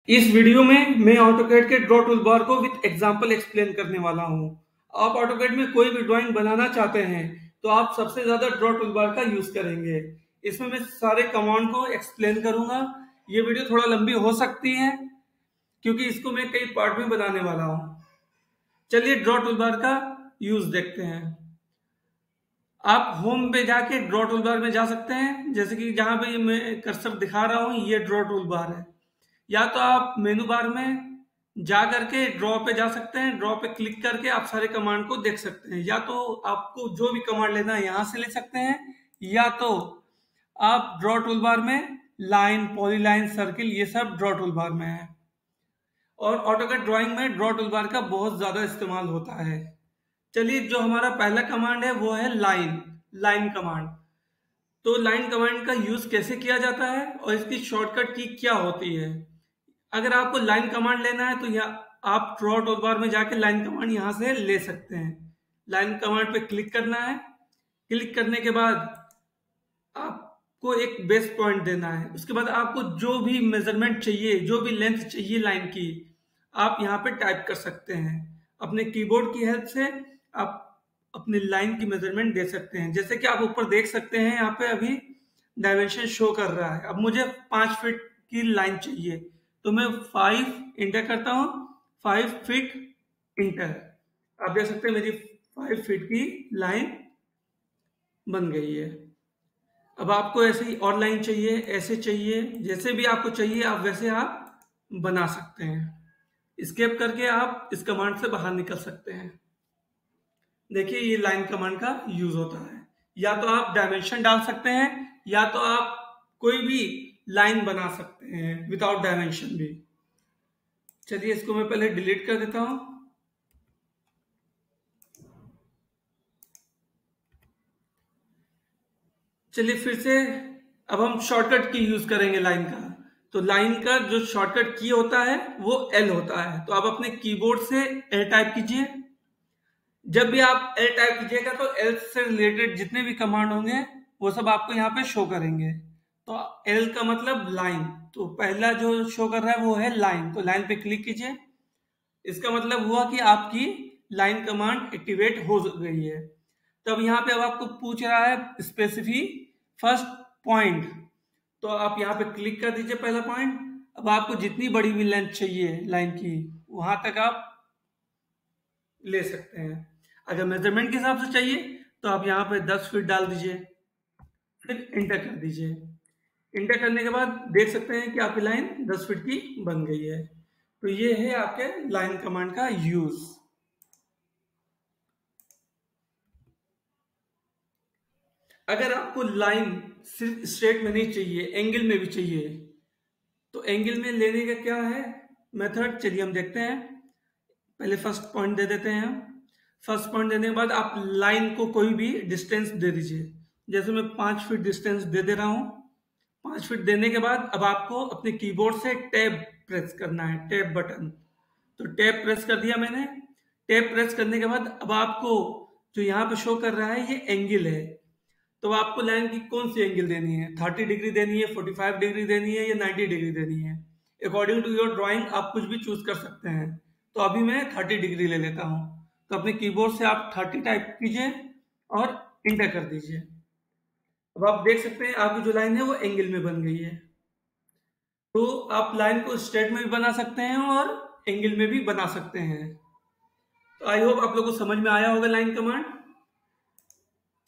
इस वीडियो में मैं ऑटोकैड के ड्रॉ टूलबार को विद एग्जांपल एक्सप्लेन करने वाला हूं। आप ऑटोकैड में कोई भी ड्राइंग बनाना चाहते हैं तो आप सबसे ज्यादा ड्रॉ टूलबार का यूज करेंगे। इसमें मैं सारे कमांड को एक्सप्लेन करूंगा। ये वीडियो थोड़ा लंबी हो सकती है क्योंकि इसको मैं कई पार्ट में बनाने वाला हूं। चलिए ड्रॉ टूलबार का यूज देखते हैं। आप होम पे जाके ड्रॉ टूलबार में जा सकते हैं, जैसे कि जहां पे मैं कर्सर दिखा रहा हूं ये ड्रॉ टूलबार है। या तो आप मेनू बार में जा करके ड्रॉ पे जा सकते हैं, ड्रॉ पे क्लिक करके आप सारे कमांड को देख सकते हैं। या तो आपको जो भी कमांड लेना है यहां से ले सकते हैं, या तो आप ड्रॉ टूलबार में लाइन, पॉलीलाइन, सर्किल ये सब ड्रॉ टूलबार में है। और ऑटोकैड ड्राइंग में ड्रॉ टूलबार का बहुत ज्यादा इस्तेमाल होता है। चलिए जो हमारा पहला कमांड है वो है लाइन। Line command. तो लाइन कमांड का यूज कैसे किया जाता है और इसकी शॉर्टकट की क्या होती है। अगर आपको लाइन कमांड लेना है तो यहाँ आप ड्रॉ टूलबार में जाके लाइन कमांड यहाँ से ले सकते हैं। लाइन कमांड पे क्लिक करना है। क्लिक करने के बाद आपको एक बेस पॉइंट देना है। उसके बाद आपको जो भी मेजरमेंट चाहिए, जो भी लेंथ चाहिए लाइन की, आप यहाँ पे टाइप कर सकते हैं। अपने कीबोर्ड की हेल्प से आप अपनी लाइन की मेजरमेंट दे सकते हैं। जैसे कि आप ऊपर देख सकते हैं यहाँ पे अभी डायमेंशन शो कर रहा है। अब मुझे 5 फीट की लाइन चाहिए तो मैं 5 इंटर करता हूँ, 5 फीट इंटर। आप देख सकते हैं मेरी 5 फीट की लाइन बन गई है। अब आपको ऐसे ही और लाइन चाहिए, ऐसे चाहिए, जैसे भी आपको चाहिए आप वैसे आप बना सकते हैं। स्केप करके आप इस कमांड से बाहर निकल सकते हैं। देखिए ये लाइन कमांड का यूज होता है। या तो आप डायमेंशन डाल सकते हैं, या तो आप कोई भी लाइन बना सकते हैं विदाउट डायमेंशन भी। चलिए इसको मैं पहले डिलीट कर देता हूं। चलिए फिर से अब हम शॉर्टकट की यूज करेंगे लाइन का। तो लाइन का जो शॉर्टकट की होता है वो एल होता है। तो आप अपने कीबोर्ड से एल टाइप कीजिए। जब भी आप एल टाइप कीजिएगा तो एल से रिलेटेड जितने भी कमांड होंगे वो सब आपको यहाँ पे शो करेंगे। तो एल का मतलब लाइन। तो पहला जो शो कर रहा है वो है लाइन। तो लाइन पे क्लिक कीजिए। इसका मतलब हुआ कि आपकी लाइन कमांड एक्टिवेट हो गई है। तब यहाँ पे अब आपको पूछ रहा है स्पेसिफी फर्स्ट पॉइंट। तो आप यहाँ पे क्लिक कर दीजिए पहला पॉइंट। अब आपको जितनी बड़ी भी लेंथ चाहिए लाइन की वहां तक आप ले सकते हैं। अगर मेजरमेंट के हिसाब से चाहिए तो आप यहाँ पे 10 फीट डाल दीजिए, फिर इंटर कर दीजिए। इंटर करने के बाद देख सकते हैं कि आपकी लाइन 10 फीट की बन गई है। तो ये है आपके लाइन कमांड का यूज। अगर आपको लाइन सिर्फ स्ट्रेट में नहीं चाहिए, एंगल में भी चाहिए, तो एंगल में लेने का क्या है मेथड, चलिए हम देखते हैं। पहले फर्स्ट पॉइंट दे देते हैं हम। फर्स्ट पॉइंट देने के बाद आप लाइन को कोई भी डिस्टेंस दे दीजिए। जैसे मैं 5 फीट डिस्टेंस दे दे रहा हूं। 5 फीट देने के बाद अब आपको अपने कीबोर्ड से टैब प्रेस करना है, टैब बटन। तो टैब प्रेस कर दिया मैंने। टैब प्रेस करने के बाद अब आपको जो यहाँ पे शो कर रहा है ये एंगल है। तो आपको लाइन की कौन सी एंगल देनी है, 30 डिग्री देनी है, 45 डिग्री देनी है, या 90 डिग्री देनी है। अकॉर्डिंग टू योर ड्राइंग आप कुछ भी चूज कर सकते हैं। तो अभी मैं 30 डिग्री ले लेता हूं। तो अपने कीबोर्ड से आप 30 टाइप कीजिए और इंटर कर दीजिए। अब आप देख सकते हैं आपकी जो लाइन है वो एंगल में बन गई है। तो आप लाइन को स्ट्रेट में भी बना सकते हैं और एंगल में भी बना सकते हैं। तो आई होप आप लोगों को समझ में आया होगा लाइन कमांड।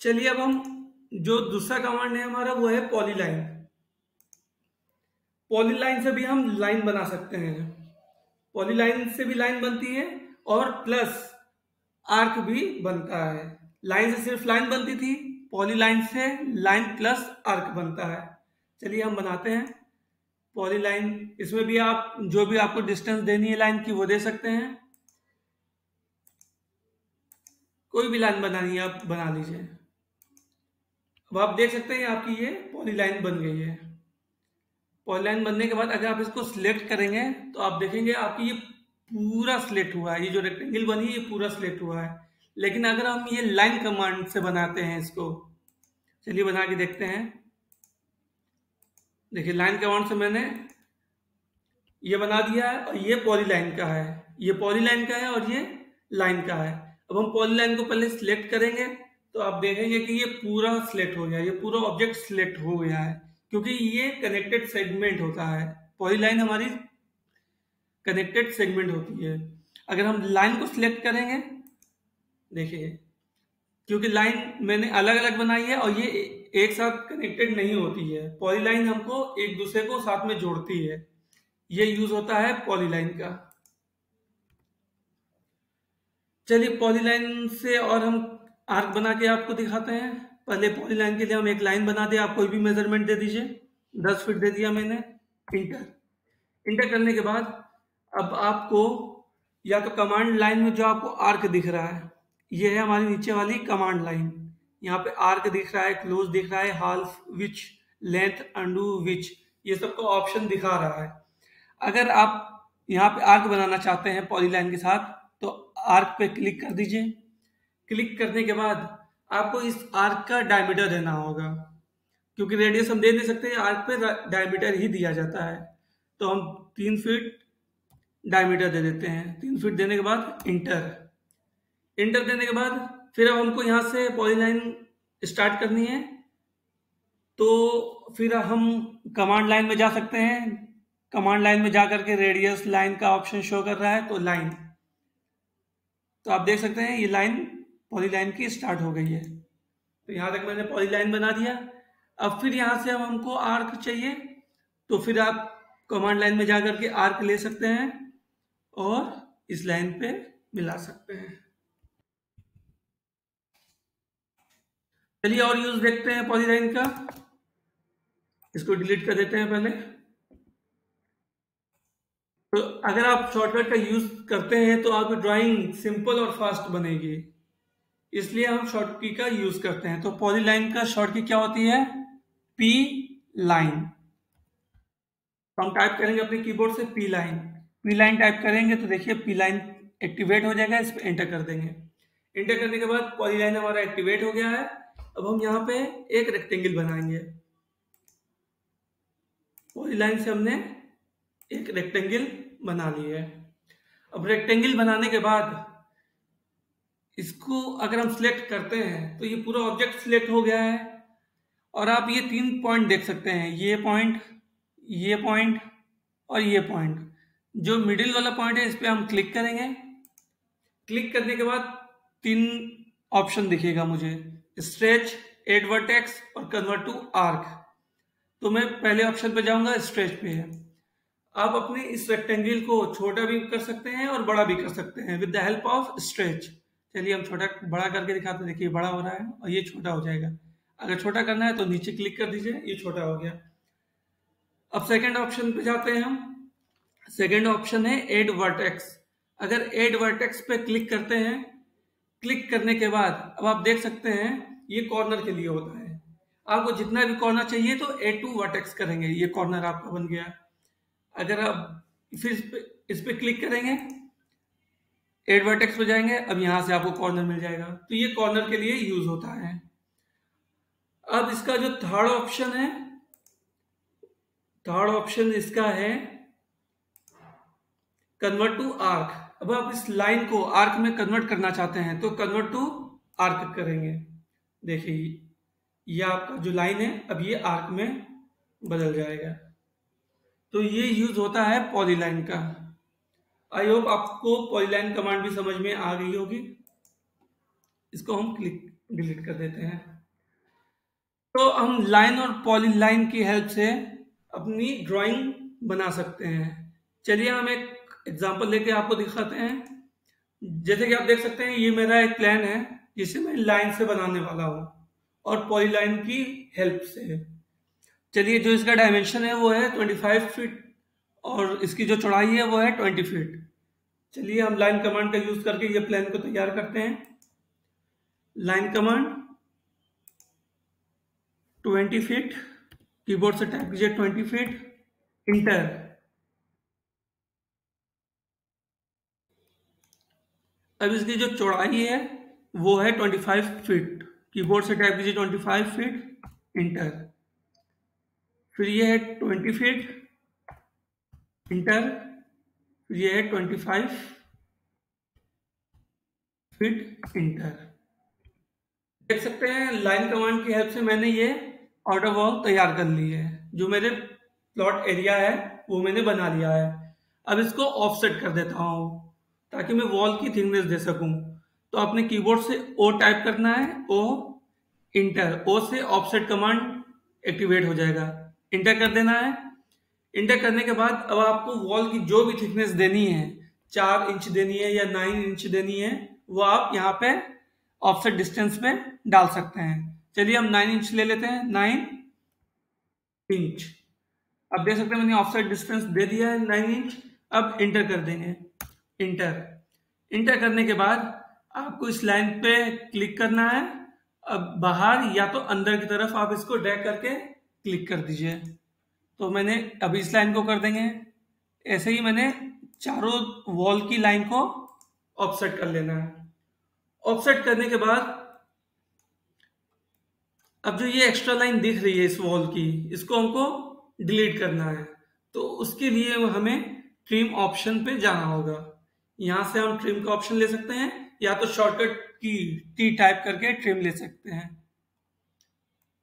चलिए अब हम जो दूसरा कमांड है हमारा वो है पॉलीलाइन। पॉलीलाइन से भी हम लाइन बना सकते हैं। पॉलीलाइन से भी लाइन बनती है और प्लस आर्क भी बनता है। लाइन से सिर्फ लाइन बनती थी, पॉलीलाइन से लाइन प्लस आर्क बनता है। चलिए हम बनाते हैं पॉलीलाइन। इसमें भी आप जो भी आपको डिस्टेंस देनी है लाइन की वो दे सकते हैं। कोई भी लाइन बनानी है आप बना लीजिए। अब आप देख सकते हैं आपकी ये पॉलीलाइन बन गई है। पॉलीलाइन बनने के बाद अगर आप इसको सिलेक्ट करेंगे तो आप देखेंगे आपकी ये पूरा सिलेक्ट हुआ है। ये जो रेक्टेंगल बनी है ये पूरा सिलेक्ट हुआ है। लेकिन अगर हम ये लाइन कमांड से बनाते हैं इसको, चलिए बना के देखते हैं। देखिए लाइन कमांड से मैंने ये बना दिया है, और ये पॉलीलाइन का है, ये पॉलीलाइन का है और ये लाइन का है। अब हम पॉलीलाइन को पहले सिलेक्ट करेंगे, तो आप देखेंगे कि ये पूरा सिलेक्ट हो गया, ये पूरा ऑब्जेक्ट सिलेक्ट हो गया है, क्योंकि ये कनेक्टेड सेगमेंट होता है। पॉलीलाइन हमारी कनेक्टेड सेगमेंट होती है। अगर हम लाइन को सिलेक्ट करेंगे, देखिए, क्योंकि लाइन मैंने अलग अलग बनाई है और ये एक साथ कनेक्टेड नहीं होती है। पॉलीलाइन हमको एक दूसरे को साथ में जोड़ती है, ये यूज होता है पॉलीलाइन का। चलिए पॉलीलाइन से और हम आर्क बना के आपको दिखाते हैं। पहले पॉलीलाइन के लिए हम एक लाइन बना दे, आप कोई भी मेजरमेंट दे दीजिए। 10 फीट दे दिया मैंने, इंटर। इंटर करने के बाद अब आपको या तो कमांड लाइन में जो आपको आर्क दिख रहा है, ये है हमारी नीचे वाली कमांड लाइन। यहाँ पे आर्क दिख रहा है, क्लोज दिख रहा है, हाफ, विच, लेंथ, अंडू, विच, ये सबको ऑप्शन दिखा रहा है। अगर आप यहाँ पे आर्क बनाना चाहते हैं पॉलीलाइन के साथ, तो आर्क पे क्लिक कर दीजिए। क्लिक करने के बाद आपको इस आर्क का डायमीटर देना होगा, क्योंकि रेडियस हम दे नहीं सकते, आर्क पे डायमीटर ही दिया जाता है। तो हम 3 फीट डायमीटर दे देते हैं। 3 फीट देने के बाद इंटर। इंटर देने के बाद फिर अब हमको यहाँ से पॉलीलाइन स्टार्ट करनी है, तो फिर हम कमांड लाइन में जा सकते हैं। कमांड लाइन में जा करके रेडियस लाइन का ऑप्शन शो कर रहा है, तो लाइन, तो आप देख सकते हैं ये लाइन पॉलीलाइन की स्टार्ट हो गई है। तो यहाँ तक मैंने पॉलीलाइन बना दिया। अब फिर यहाँ से अब हमको आर्क चाहिए, तो फिर आप कमांड लाइन में जा करके आर्क ले सकते हैं और इस लाइन पे मिला सकते हैं। चलिए और यूज देखते हैं पॉलीलाइन का। इसको डिलीट कर देते हैं पहले। तो अगर आप शॉर्टकट का यूज करते हैं तो आपकी ड्राइंग सिंपल और फास्ट बनेगी, इसलिए हम शॉर्ट की का यूज करते हैं। तो पॉलीलाइन का शॉर्ट की क्या होती है? P line. तो हम टाइप करेंगे अपने कीबोर्ड से P line. P line type करेंगे तो देखिए पी लाइन एक्टिवेट हो जाएगा। इस पर एंटर कर देंगे। एंटर करने के बाद पॉलीलाइन हमारा एक्टिवेट हो गया है। अब हम यहाँ पे एक रेक्टेंगल बनाएंगे। पॉलीलाइन से हमने एक रेक्टेंगल बना ली है। अब रेक्टेंगल बनाने के बाद इसको अगर हम सिलेक्ट करते हैं तो ये पूरा ऑब्जेक्ट सिलेक्ट हो गया है। और आप ये 3 पॉइंट देख सकते हैं, ये पॉइंट, ये पॉइंट और ये पॉइंट। जो मिडिल वाला पॉइंट है इस पर हम क्लिक करेंगे। क्लिक करने के बाद 3 ऑप्शन दिखेगा मुझे, स्ट्रेच, एड वर्टेक्स और कन्वर्ट टू आर्क। तो मैं पहले ऑप्शन पे जाऊंगा, स्ट्रेच पे है। आप अपने इस रेक्टेंगल को छोटा भी कर सकते हैं और बड़ा भी कर सकते हैं with the help of stretch. चलिए हम छोटा बड़ा करके दिखाते हैं। देखिए बड़ा हो रहा है और ये छोटा हो जाएगा। अगर छोटा करना है तो नीचे क्लिक कर दीजिए, ये छोटा हो गया। अब सेकंड ऑप्शन पे जाते हैं हम। सेकंड ऑप्शन है एड वर्टेक्स। अगर एड वर्टेक्स पे क्लिक करते हैं, क्लिक करने के बाद अब आप देख सकते हैं ये कॉर्नर के लिए होता है। आपको जितना भी कॉर्नर चाहिए तो एड टू वर्टेक्स करेंगे, ये कॉर्नर आपका बन गया। अगर आप फिर इस पे क्लिक करेंगे, एड वर्टेक्स पे जाएंगे, अब यहां से आपको कॉर्नर मिल जाएगा। तो ये कॉर्नर के लिए यूज होता है। अब इसका जो थर्ड ऑप्शन है, थर्ड ऑप्शन इसका है कन्वर्ट टू आर्क। अब आप इस लाइन को आर्क में कन्वर्ट करना चाहते हैं तो कन्वर्ट टू आर्क करेंगे। देखिए ये आपका जो लाइन है अब ये आर्क में बदल जाएगा। तो ये यूज होता है पॉलीलाइन का। आई होप आपको पॉलीलाइन कमांड भी समझ में आ गई होगी। इसको हम डिलीट कर देते हैं। तो हम लाइन और पॉलीलाइन की हेल्प से अपनी ड्राइंग बना सकते हैं। चलिए हम एक एग्जांपल लेके आपको दिखाते हैं। जैसे कि आप देख सकते हैं ये मेरा एक प्लान है जिसे मैं लाइन से बनाने वाला हूँ और पॉलीलाइन की हेल्प से। चलिए जो इसका डायमेंशन है वो है 25 फीट और इसकी जो चौड़ाई है वो है 20 फीट। चलिए हम लाइन कमांड का यूज करके ये प्लान को तैयार करते हैं। लाइन कमांड 20 फीट, कीबोर्ड से टाइप कीजिए 20 फीट, इंटर। अब इसकी जो चौड़ाई है वो है 25 फीट, कीबोर्ड से टाइप कीजिए 25 फीट, इंटर। फिर ये है 20 फीट, इंटर, ये है 25 फीट इंटर। देख सकते हैं लाइन कमांड की हेल्प से मैंने ये आउटर वॉल तैयार कर ली है। जो मेरे प्लॉट एरिया है वो मैंने बना लिया है। अब इसको ऑफसेट कर देता हूँ ताकि मैं वॉल की थिकनेस दे सकूं। तो अपने कीबोर्ड से ओ टाइप करना है, ओ इंटर, ओ से ऑफसेट कमांड एक्टिवेट हो जाएगा। इंटर कर देना है। इंटर करने के बाद अब आपको वॉल की जो भी थिकनेस देनी है, 4 इंच देनी है या 9 इंच देनी है, वो आप यहाँ पे ऑफसेट डिस्टेंस में डाल सकते हैं। चलिए हम 9 इंच ले लेते हैं, 9 इंच। अब देख सकते हैं मैंने ऑफसेट डिस्टेंस दे दिया है 9 इंच। अब इंटर कर देंगे, इंटर। इंटर करने के बाद आपको इस लाइन पे क्लिक करना है। अब बाहर या तो अंदर की तरफ आप इसको ड्रैग करके क्लिक कर दीजिए। तो मैंने अभी इस लाइन को कर देंगे। ऐसे ही मैंने चारों वॉल की लाइन को ऑफसेट कर लेना है। ऑफसेट करने के बाद अब जो ये एक्स्ट्रा लाइन दिख रही है इस वॉल की, इसको हमको डिलीट करना है। तो उसके लिए हमें ट्रिम ऑप्शन पे जाना होगा। यहाँ से हम ट्रिम का ऑप्शन ले सकते हैं या तो शॉर्टकट की टी टाइप करके ट्रिम ले सकते हैं।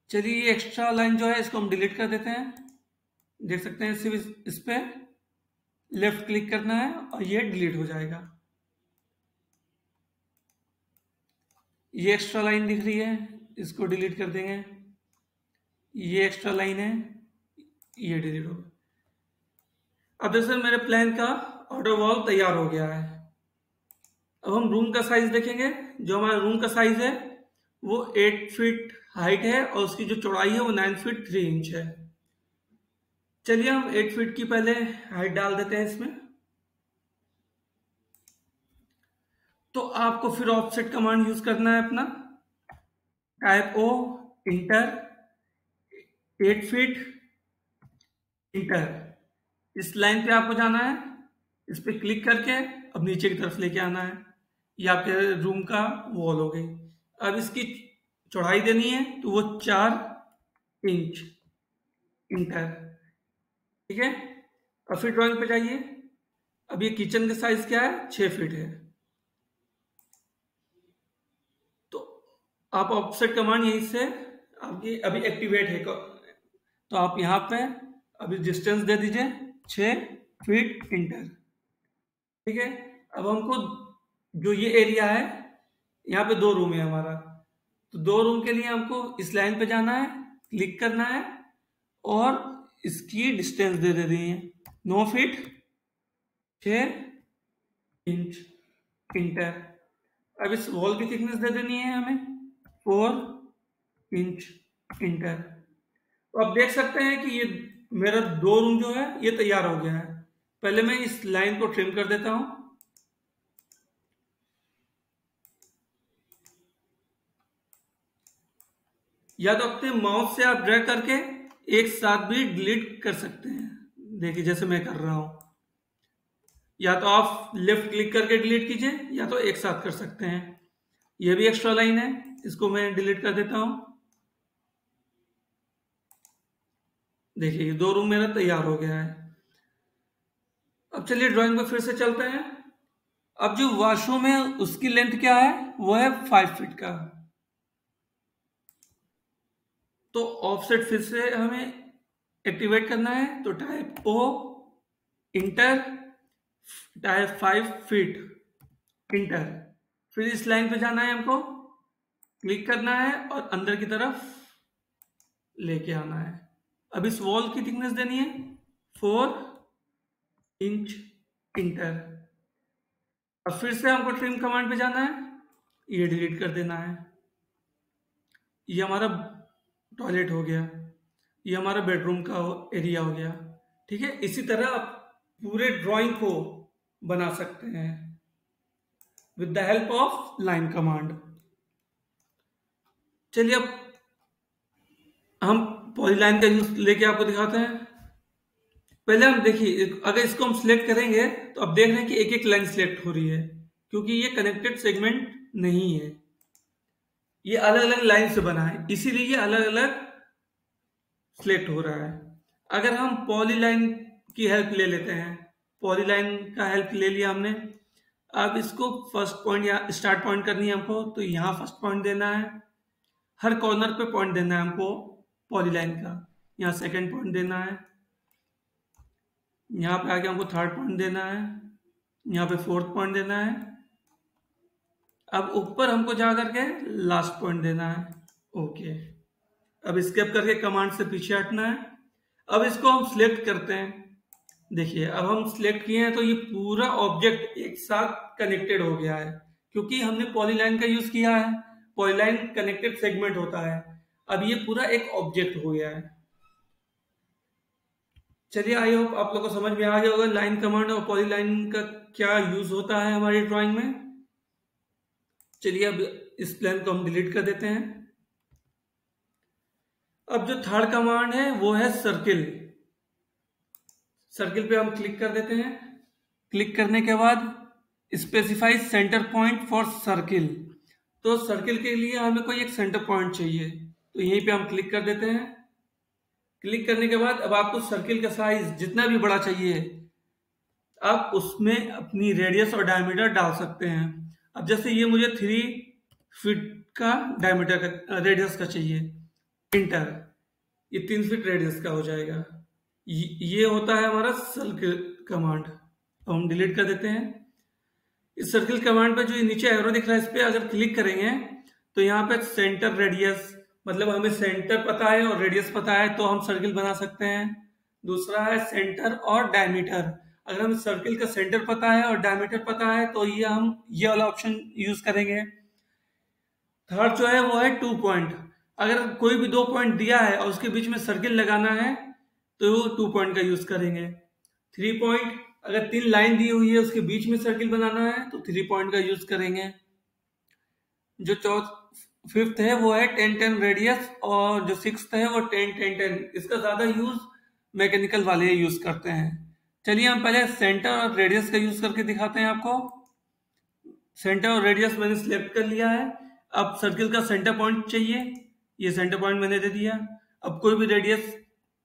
चलिए ये एक्स्ट्रा लाइन जो है इसको हम डिलीट कर देते हैं। देख सकते हैं सिर्फ इस पे लेफ्ट क्लिक करना है और ये डिलीट हो जाएगा। ये एक्स्ट्रा लाइन दिख रही है, इसको डिलीट कर देंगे। ये एक्स्ट्रा लाइन है, ये डिलीट होगा। अब जैसे मेरे प्लान का आउटर वॉल तैयार हो गया है। अब हम रूम का साइज देखेंगे। जो हमारा रूम का साइज है वो 8 फीट हाइट है और उसकी जो चौड़ाई है वो 9 फीट 3 इंच है। चलिए हम 8 फीट की पहले हाइट डाल देते हैं इसमें। तो आपको फिर ऑफसेट कमांड यूज करना है अपना, टाइप ओ, इंटर, 8 फीट इंटर। इस लाइन पे आपको जाना है, इस पे क्लिक करके अब नीचे की तरफ लेके आना है। ये आपके रूम का वॉल हो गई। अब इसकी चौड़ाई देनी है तो वो 4 इंच, इंटर। ठीक है। अब फिर ड्राइंग पे जाइए। अब ये किचन का साइज क्या है, 6 फीट है। तो आप ऑफसेट कमांड यहीं से आपकी अभी एक्टिवेट है। तो आप यहाँ पे अभी डिस्टेंस दे दीजिए 6 फीट इंटर। ठीक है। अब हमको जो ये एरिया है, यहाँ पे 2 रूम है हमारा, तो 2 रूम के लिए हमको इस लाइन पे जाना है, क्लिक करना है और इसकी डिस्टेंस दे देनी है 9 फीट 6 इंच, इंटर। अब इस वॉल की थिकनेस दे देनी है हमें 4 इंच, इंटर। तो आप देख सकते हैं कि ये मेरा 2 रूम जो है ये तैयार हो गया है। पहले मैं इस लाइन को ट्रिम कर देता हूं। या तो अपने माउस से आप ड्रैग करके एक साथ भी डिलीट कर सकते हैं। देखिए जैसे मैं कर रहा हूं, या तो आप लेफ्ट क्लिक करके डिलीट कीजिए या तो एक साथ कर सकते हैं। ये भी एक्स्ट्रा लाइन है, इसको मैं डिलीट कर देता हूं। देखिए 2 रूम मेरा तैयार हो गया है। अब चलिए ड्राइंग पे फिर से चलते हैं। अब जो वॉशरूम है उसकी लेंथ क्या है, वो है 5 फीट का। तो ऑफसेट फिर से हमें एक्टिवेट करना है। तो टाइप ओ, इंटर, टाइप 5 फीट, इंटर। फिर इस लाइन पे जाना है हमको, क्लिक करना है और अंदर की तरफ लेके आना है। अब इस वॉल की थिकनेस देनी है 4 इंच, इंटर। अब फिर से हमको ट्रिम कमांड पे जाना है, ये डिलीट कर देना है। ये हमारा टॉयलेट हो गया, ये हमारा बेडरूम का एरिया हो गया। ठीक है। इसी तरह आप पूरे ड्राइंग को बना सकते हैं with the help of line command. चलिए अब हम पॉलीलाइन का यूज लेके आपको दिखाते हैं। पहले हम देखिए, अगर इसको हम सिलेक्ट करेंगे तो अब देख रहे हैं कि एक एक लाइन सिलेक्ट हो रही है क्योंकि ये कनेक्टेड सेगमेंट नहीं है, ये अलग अलग लाइन से बना है, इसीलिए ये अलग अलग सिलेक्ट हो रहा है। अगर हम पॉलीलाइन की हेल्प ले लेते हैं। पॉलीलाइन का हेल्प ले लिया हमने। अब इसको फर्स्ट पॉइंट या स्टार्ट पॉइंट करनी है हमको, तो यहाँ फर्स्ट पॉइंट देना है। हर कॉर्नर पे पॉइंट देना है हमको पॉलीलाइन का। यहाँ सेकंड पॉइंट देना है, यहाँ पे आके हमको थर्ड पॉइंट देना है, यहाँ पे फोर्थ पॉइंट देना है। अब ऊपर हमको जा करके लास्ट पॉइंट देना है। ओके, अब स्केप करके कमांड से पीछे हटना है। अब इसको हम सिलेक्ट करते हैं। देखिए, अब हम सिलेक्ट किए हैं तो ये पूरा ऑब्जेक्ट एक साथ कनेक्टेड हो गया है, क्योंकि हमने पॉलीलाइन का यूज किया है। पॉलीलाइन कनेक्टेड सेगमेंट होता है। अब ये पूरा एक ऑब्जेक्ट हो गया है। चलिए, आई होप आप लोगों को समझ में आ गया होगा लाइन कमांड और पॉलीलाइन का क्या यूज होता है हमारी ड्राइंग में। चलिए, अब इस प्लान को हम डिलीट कर देते हैं। अब जो थर्ड कमांड है वो है सर्किल। सर्किल पे हम क्लिक कर देते हैं। क्लिक करने के बाद specify centre point for circle. तो सर्किल के लिए हमें कोई एक सेंटर पॉइंट चाहिए, तो यहीं पे हम क्लिक कर देते हैं। क्लिक करने के बाद अब आपको सर्किल का साइज जितना भी बड़ा चाहिए आप उसमें अपनी रेडियस और डायमीटर डाल सकते हैं। अब जैसे ये मुझे 3 फीट का डायमीटर का रेडियस का चाहिए, इंटर, ये 3 फीट रेडियस का हो जाएगा। ये होता है हमारा सर्किल कमांड। तो हम डिलीट कर देते हैं। इस सर्किल कमांड पे जो नीचे एरो दिख रहा है इस पे अगर क्लिक करेंगे तो यहाँ पे सेंटर रेडियस, मतलब हमें सेंटर पता है और रेडियस पता है तो हम सर्किल बना सकते हैं। दूसरा है सेंटर और डायमीटर। अगर हमें सर्किल का सेंटर पता है और डायमीटर पता है तो ये हम ये वाला ऑप्शन यूज करेंगे। थर्ड जो है वो है 2 पॉइंट। अगर कोई भी 2 पॉइंट दिया है और उसके बीच में सर्किल लगाना है तो 2 पॉइंट का यूज करेंगे। 3 पॉइंट, अगर 3 लाइन दी हुई है उसके बीच में सर्किल बनाना है तो 3 पॉइंट का यूज करेंगे। जो फिफ्थ है वो है 10-10 रेडियस, और जो सिक्स्थ है वो 10-10-10। इसका ज्यादा यूज मैकेनिकल वाले यूज करते हैं। चलिए, हम पहले सेंटर और रेडियस का यूज करके दिखाते हैं आपको। सेंटर और रेडियस मैंने सिलेक्ट कर लिया है। अब सर्किल का सेंटर पॉइंट चाहिए, ये सेंटर पॉइंट मैंने दे दिया। अब कोई भी रेडियस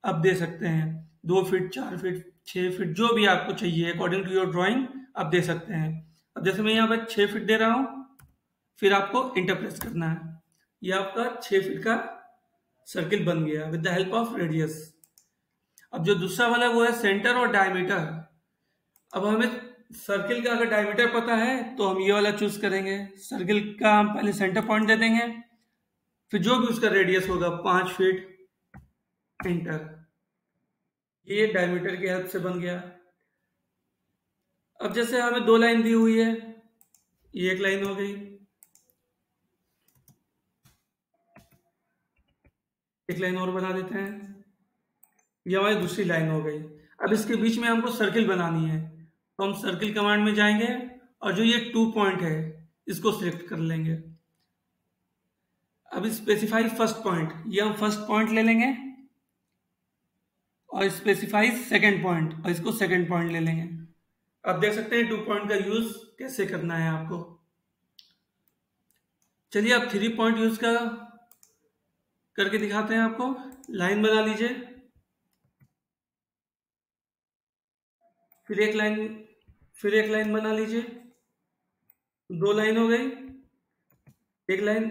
आप दे सकते हैं, 2 फीट, 4 फीट, 6 फीट, जो भी आपको चाहिए अकॉर्डिंग टू योर ड्राइंग आप दे सकते हैं। अब जैसे मैं यहाँ पर 6 फीट दे रहा हूँ, फिर आपको इंटर प्रेस करना है। ये आपका 6 फीट का सर्किल बन गया with the help of radius. अब जो दूसरा वाला वो है सेंटर और डायमीटर। अब हमें सर्किल का अगर डायमीटर पता है तो हम ये वाला चूज करेंगे। सर्किल का हम पहले सेंटर पॉइंट दे देंगे, फिर जो भी उसका रेडियस होगा 5 फीट, इंटर। ये डायमीटर की हेल्प से बन गया। अब जैसे हमें 2 लाइन दी हुई है, ये एक लाइन हो गई, एक लाइन और बना देते हैं, ये हमारी दूसरी लाइन हो गई। अब इसके बीच में हमको सर्किल बनानी है तो हम सर्किल कमांड में जाएंगे और जो ये 2 पॉइंट है इसको सिलेक्ट कर लेंगे। अब स्पेसिफाई फर्स्ट पॉइंट, ये हम फर्स्ट पॉइंट ले लेंगे, और स्पेसिफाई सेकंड पॉइंट, और इसको सेकंड पॉइंट ले लेंगे। अब देख सकते हैं 2 पॉइंट का यूज कैसे करना है आपको। चलिए, अब 3 पॉइंट यूज करके दिखाते हैं आपको। लाइन बना लीजिए, फिर एक लाइन बना लीजिए, 2 लाइन हो गई, एक लाइन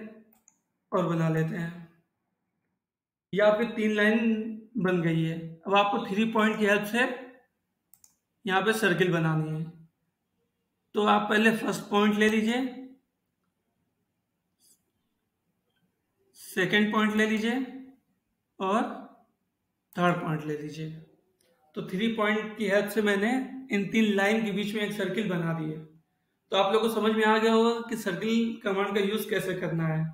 और बना लेते हैं, या आपकी 3 लाइन बन गई है। अब आपको 3 पॉइंट की हेल्प से यहाँ पे सर्किल बनानी है। तो आप पहले फर्स्ट पॉइंट ले लीजिए, सेकंड पॉइंट ले लीजिए और थर्ड पॉइंट ले लीजिए। तो 3 पॉइंट की हेल्प से मैंने इन 3 लाइन के बीच में एक सर्किल बना दी है। तो आप लोगों को समझ में आ गया होगा कि सर्किल कमांड का यूज कैसे करना है।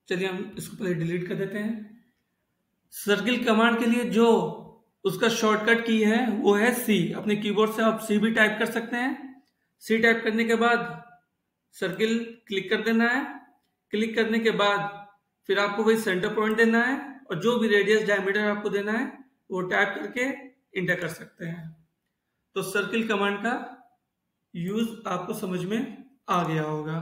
चलिए, हम इसको पहले डिलीट कर देते हैं। सर्किल कमांड के लिए जो उसका शॉर्टकट की है वो है सी। अपने कीबोर्ड से आप सी भी टाइप कर सकते हैं। सी टाइप करने के बाद सर्किल क्लिक कर देना है। क्लिक करने के बाद फिर आपको वही सेंटर पॉइंट देना है, और जो भी रेडियस डायमीटर आपको देना है वो टाइप करके इंटर कर सकते हैं। तो सर्किल कमांड का यूज आपको समझ में आ गया होगा।